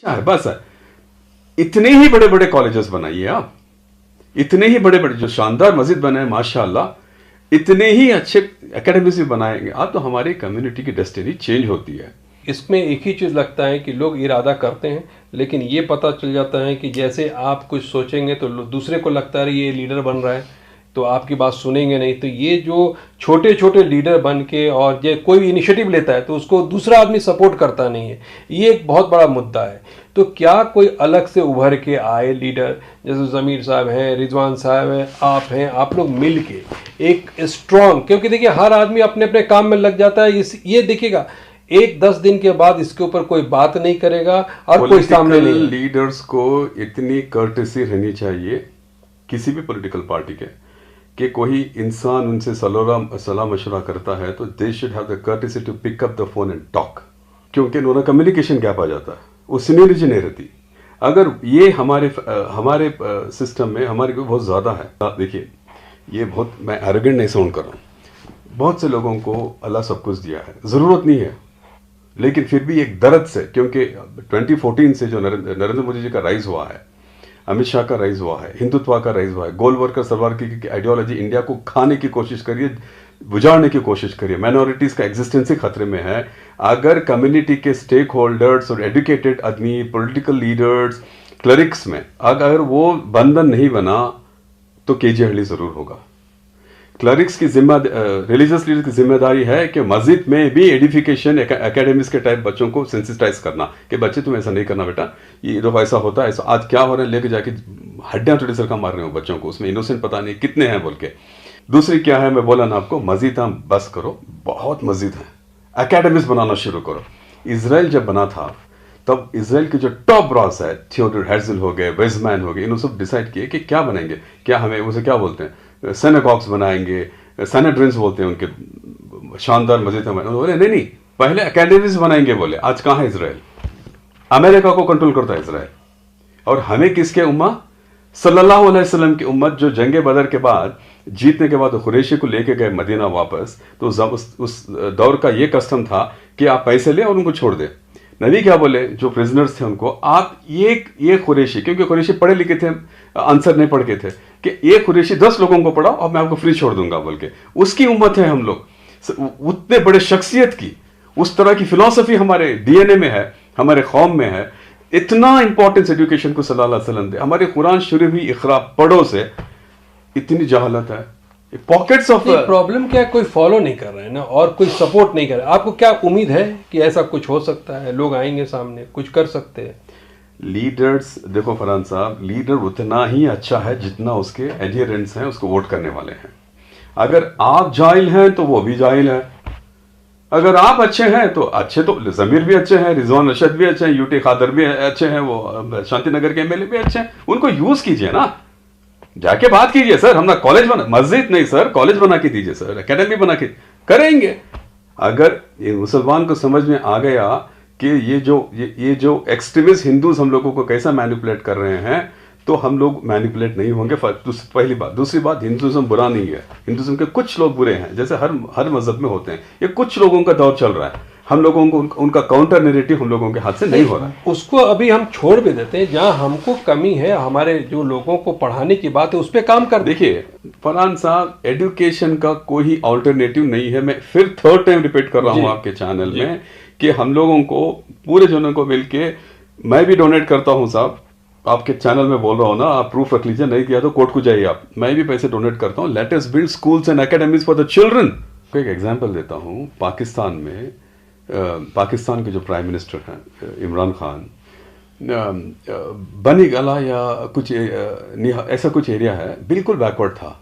अच्छा है, बस है। इतने ही बड़े बड़े कॉलेजेस बनाइए आप, इतने ही बड़े बड़े जो शानदार मस्जिद बनाए माशाल्लाह, इतने ही अच्छे एकेडमीज भी बनाएंगे आप, तो हमारी कम्युनिटी की डेस्टिनी चेंज होती है। इसमें एक ही चीज़ लगता है कि लोग इरादा करते हैं, लेकिन ये पता चल जाता है कि जैसे आप कुछ सोचेंगे तो दूसरे को लगता है ये लीडर बन रहा है, तो आपकी बात सुनेंगे नहीं। तो ये जो छोटे छोटे लीडर बन के और ये कोई भी इनिशिएटिव लेता है तो उसको दूसरा आदमी सपोर्ट करता नहीं है, ये एक बहुत बड़ा मुद्दा है। तो क्या कोई अलग से उभर के आए लीडर, जैसे ज़मीर साहब हैं, रिजवान साहब हैं, आप हैं, आप लोग मिल के एक स्ट्रॉन्ग, क्योंकि देखिए हर आदमी अपने अपने काम में लग जाता है, ये देखिएगा 1-10 दिन के बाद इसके ऊपर कोई बात नहीं करेगा और कोई सामने नहीं। लीडर्स को इतनी कर्टेसी रहनी चाहिए किसी भी पॉलिटिकल पार्टी के, कि कोई इंसान उनसे सलाह मशवरा करता है तो they should have the courtesy to pick up the phone and talk, क्योंकि उन्होंने कम्युनिकेशन गैप आ जाता है, वो सिनर्जी नहीं रहती। अगर ये हमारे सिस्टम में हमारे को बहुत ज़्यादा है। देखिए ये बहुत, मैं एरोगेंट नहीं साउंड कर रहा हूँ, बहुत से लोगों को अल्लाह सब कुछ दिया है, ज़रूरत नहीं है, लेकिन फिर भी एक दर्द से, क्योंकि 2014 से जो नरेंद्र मोदी जी का राइज हुआ है, अमित शाह का राइज हुआ है, हिंदुत्व का राइज हुआ है, गोलवर्कर सरवार की आइडियोलॉजी इंडिया को खाने की कोशिश करिए, बुझाड़ने की कोशिश करिए, माइनॉरिटीज़ का एग्जिस्टेंस ही खतरे में है। अगर कम्युनिटी के स्टेक होल्डर्स और एजुकेटेड आदमी, पॉलिटिकल लीडर्स, क्लरिक्स में अगर वो बंधन नहीं बना तो केजे हड़ली ज़रूर होगा। क्लरिक्स की रिलीजियस लीडर की जिम्मेदारी है कि मस्जिद में भी एडिफिकेशन, एकेडमिक्स के टाइप बच्चों को सेंसिटाइज करना कि बच्चे तुम ऐसा नहीं करना बेटा, ये देखो ऐसा होता है, ऐसा आज क्या हो रहा है, लेके जाके हड्डियां थोड़ी सरका मार रहे हो बच्चों को, उसमें इनोसेंट पता नहीं कितने हैं बोल के। दूसरी क्या है, मैं बोला ना आपको, मस्जिद हम बस करो, बहुत मस्जिद है, एकेडमिक्स बनाना शुरू करो। इसराइल जब बना था तब इसराइल के जो टॉप ब्रॉस है, थियोडोर हेrzl हो गए, वेजमैन हो गए, इन्होंने सब डिसाइड किए कि क्या बनाएंगे, क्या हमें उसे क्या बोलते हैं, सेनेगॉग्स बनाएंगे, सैनेड्रिन्स बोलते हैं उनके, शानदार मस्जिद है। बोले नहीं नहीं, पहले एकेडमीज बनाएंगे बोले। आज कहाँ है इसराइल? अमेरिका को कंट्रोल करता है इसराइल, और हमें किसके उम्मा, सल्लल्लाहु अलैहि वसल्लम की उम्मत, जो जंगे बदर के बाद जीतने के बाद खुरैशी को लेके गए मदीना वापस, तो उस दौर का ये कस्टम था कि आप पैसे ले और उनको छोड़ दे। नबी क्या बोले, जो प्रिजनर्स थे उनको, आप ये खुरैशी, क्योंकि खुरैशी पढ़े लिखे थे, आंसर नहीं पढ़ के थे, कि ये खुरैशी 10 लोगों को पढ़ाओ और मैं आपको फ्री छोड़ दूंगा बोल के। उसकी उम्मत है हम लोग, उतने बड़े शख्सियत की, उस तरह की फिलॉसफी हमारे डीएनए में है, हमारे कौम में है। इतना इंपॉर्टेंस एजुकेशन को सल्लल्लाहु अलैहि वसल्लम दे। हमारे कुरान शरीफ ही इकरा पढ़ो से इतनी जहालत है, पॉकेट्स ऑफ। प्रॉब्लम क्या है, कोई फॉलो नहीं कर रहे हैं ना, और कोई सपोर्ट नहीं कर रहा। आपको क्या उम्मीद है कि ऐसा कुछ हो सकता है, लोग आएंगे सामने, कुछ कर सकते हैं? लीडर्स, देखो फरहान साहब, लीडर उतना ही अच्छा है जितना उसके एडियरेंट्स हैं, उसको वोट करने वाले हैं। अगर आप जाहिल हैं तो वो भी जाहिल है, अगर आप अच्छे हैं तो अच्छे, तो ज़मीर भी अच्छे हैं, रिजवान रशद भी अच्छे हैं, यूटी खादर भी अच्छे हैं, वो शांतिनगर के एमएलए भी अच्छे हैं, उनको यूज कीजिए ना, जाके बात कीजिए। सर हम ना कॉलेज बना, मस्जिद नहीं सर, कॉलेज बना के दीजिए सर, एकेडमी बना के करेंगे। अगर ये मुसलमान को समझ में आ गया कि ये जो एक्सट्रीमिस्ट हिंदूज हम लोगों को कैसा मैनिपुलेट कर रहे हैं, तो हम लोग मैनिपुलेट नहीं होंगे। पहली बात। दूसरी बात, हिंदुज़म बुरा नहीं है, हिंदुज़म के कुछ लोग बुरे हैं, जैसे हर मजहब में होते हैं। ये कुछ लोगों का दौर चल रहा है, हम लोगों को उनका काउंटर नैरेटिव हम लोगों के हाथ से नहीं हो रहा है। उसको अभी हम छोड़ भी देते हैं, जहां हमको कमी है, हमारे जो लोगों को पढ़ाने की बात है उस पर काम कर। देखिए फरहान साहब, एजुकेशन का कोई ऑल्टरनेटिव नहीं है। मैं फिर थर्ड टाइम रिपीट कर रहा हूँ आपके चैनल में कि हम लोगों को, पूरे जनों को मिलके, मैं भी डोनेट करता हूँ साहब, आपके चैनल में बोल रहा हूँ ना, आप प्रूफ रख लीजिए, नहीं किया तो कोर्ट को जाइए आप, मैं भी पैसे डोनेट करता हूँ। Let us build schools and academies for the children. एक एग्जांपल देता हूँ, पाकिस्तान में पाकिस्तान के जो प्राइम मिनिस्टर हैं इमरान खान, बनी गला या कुछ ऐसा कुछ एरिया है, बिल्कुल बैकवर्ड था,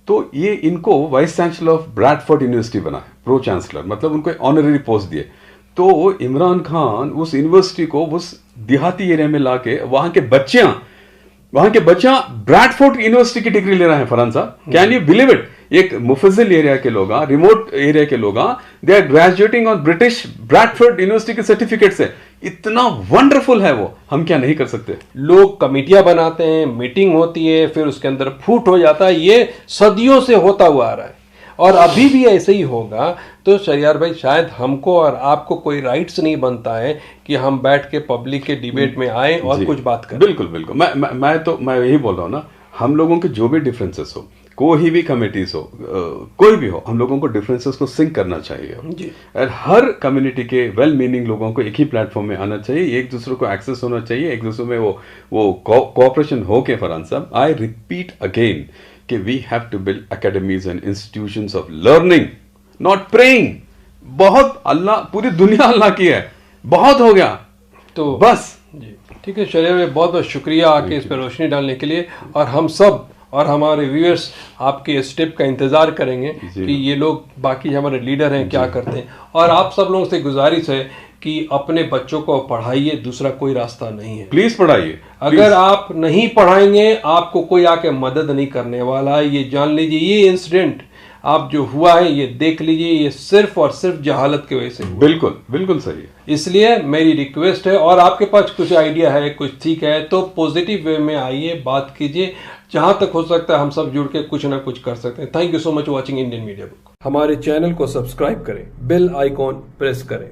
तो ये इनको vice chancellor of Bradford university बना है, प्रो चांसलर, मतलब उनको ऑनररी पोस्ट दिए। तो इमरान खान उस यूनिवर्सिटी को उस देहाती एरिया में लाके वहां के बच्चा ब्रैडफोर्ड यूनिवर्सिटी की डिग्री ले रहे हैं। फरहान साहब, कैन यू बिलीव इट? एक मुफज्जिल एरिया के लोग, रिमोट एरिया के लोग, they are graduating on British Bradford university के सर्टिफिकेट से। इतना वंडरफुल है वो, हम क्या नहीं कर सकते? लोग कमेटियां बनाते हैं, मीटिंग होती है, फिर उसके अंदर फूट हो जाता है। ये सदियों से होता हुआ आ रहा है। और अभी भी ऐसे ही होगा तो शरियार भाई शायद हमको और आपको कोई राइट्स नहीं बनता है कि हम बैठ के पब्लिक के डिबेट में आए और कुछ बात करें। बिल्कुल बिल्कुल, मैं यही बोल रहा हूँ ना, हम लोगों के जो भी डिफरेंसेस हो, कोई भी कमिटीज हो, कोई भी हो, हम लोगों को डिफरेंसेस को सिंक करना चाहिए जी। और हर कम्युनिटी के वेल मीनिंग लोगों को एक ही प्लेटफॉर्म में आना चाहिए, एक दूसरे को एक्सेस होना चाहिए, एक दूसरे में वो कोऑपरेशन हो के। फरहान साहब, आई रिपीट अगेन कि we have to build academies and institutions of learning, not praying. बहुत अल्लाह, पूरी दुनिया अल्लाह की है, बहुत हो गया तो बस। जी ठीक है शरियार भाई, बहुत बहुत शुक्रिया आके इस पर रोशनी डालने के लिए, और हम सब और हमारे व्यूअर्स आपके स्टेप का इंतज़ार करेंगे कि ये लोग बाकी हमारे लीडर हैं क्या करते हैं। और आप सब लोगों से गुजारिश है कि अपने बच्चों को पढ़ाइए, दूसरा कोई रास्ता नहीं है। प्लीज पढ़ाइए। अगर आप नहीं पढ़ाएंगे आपको कोई आके मदद नहीं करने वाला है। ये जान लीजिए, ये इंसिडेंट आप जो हुआ है ये देख लीजिए, ये सिर्फ और सिर्फ जहालत की वजह से हुआ। बिल्कुल बिल्कुल सही है। इसलिए मेरी रिक्वेस्ट है, और आपके पास कुछ आइडिया है, कुछ ठीक है, तो पॉजिटिव वे में आइए, बात कीजिए। जहां तक हो सकता है हम सब जुड़ के कुछ ना कुछ कर सकते हैं। Thank you so much watching Indian media book. हमारे चैनल को सब्सक्राइब करें, बेल आइकॉन प्रेस करें।